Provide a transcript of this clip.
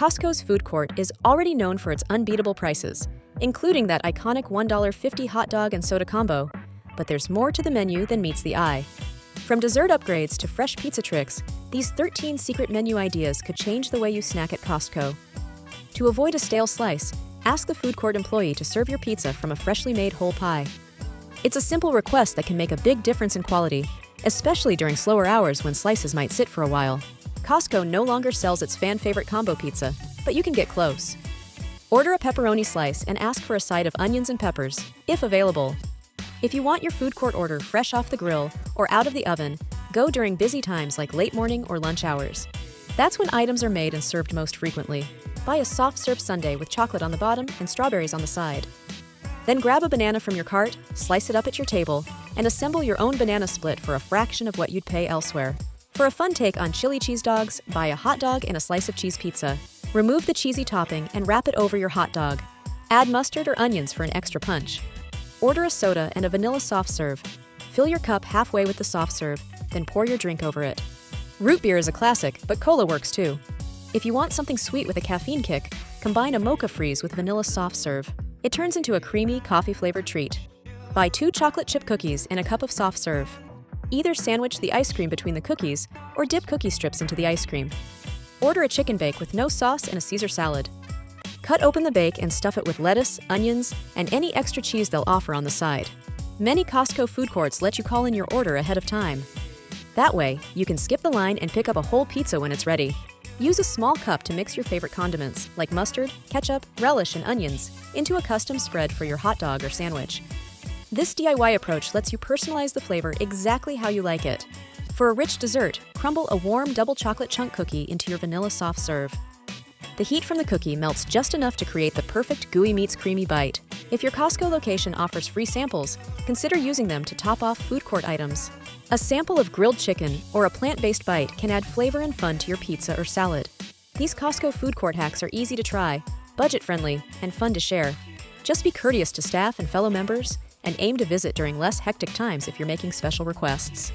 Costco's food court is already known for its unbeatable prices, including that iconic $1.50 hot dog and soda combo. But there's more to the menu than meets the eye. From dessert upgrades to fresh pizza tricks, these 13 secret menu ideas could change the way you snack at Costco. To avoid a stale slice, ask the food court employee to serve your pizza from a freshly made whole pie. It's a simple request that can make a big difference in quality, especially during slower hours when slices might sit for a while. Costco no longer sells its fan-favorite combo pizza, but you can get close. Order a pepperoni slice and ask for a side of onions and peppers, if available. If you want your food court order fresh off the grill or out of the oven, go during busy times like late morning or lunch hours. That's when items are made and served most frequently. Buy a soft-serve sundae with chocolate on the bottom and strawberries on the side. Then grab a banana from your cart, slice it up at your table, and assemble your own banana split for a fraction of what you'd pay elsewhere. For a fun take on chili cheese dogs, buy a hot dog and a slice of cheese pizza. Remove the cheesy topping and wrap it over your hot dog. Add mustard or onions for an extra punch. Order a soda and a vanilla soft serve. Fill your cup halfway with the soft serve, then pour your drink over it. Root beer is a classic, but cola works too. If you want something sweet with a caffeine kick, combine a mocha freeze with vanilla soft serve. It turns into a creamy, coffee-flavored treat. Buy 2 chocolate chip cookies and a cup of soft serve. Either sandwich the ice cream between the cookies or dip cookie strips into the ice cream. Order a chicken bake with no sauce and a Caesar salad. Cut open the bake and stuff it with lettuce, onions, and any extra cheese they'll offer on the side. Many Costco food courts let you call in your order ahead of time. That way, you can skip the line and pick up a whole pizza when it's ready. Use a small cup to mix your favorite condiments, like mustard, ketchup, relish, and onions, into a custom spread for your hot dog or sandwich. This DIY approach lets you personalize the flavor exactly how you like it. For a rich dessert, crumble a warm double chocolate chunk cookie into your vanilla soft serve. The heat from the cookie melts just enough to create the perfect gooey meets creamy bite. If your Costco location offers free samples, consider using them to top off food court items. A sample of grilled chicken or a plant-based bite can add flavor and fun to your pizza or salad. These Costco food court hacks are easy to try, budget-friendly, and fun to share. Just be courteous to staff and fellow members, and aim to visit during less hectic times if you're making special requests.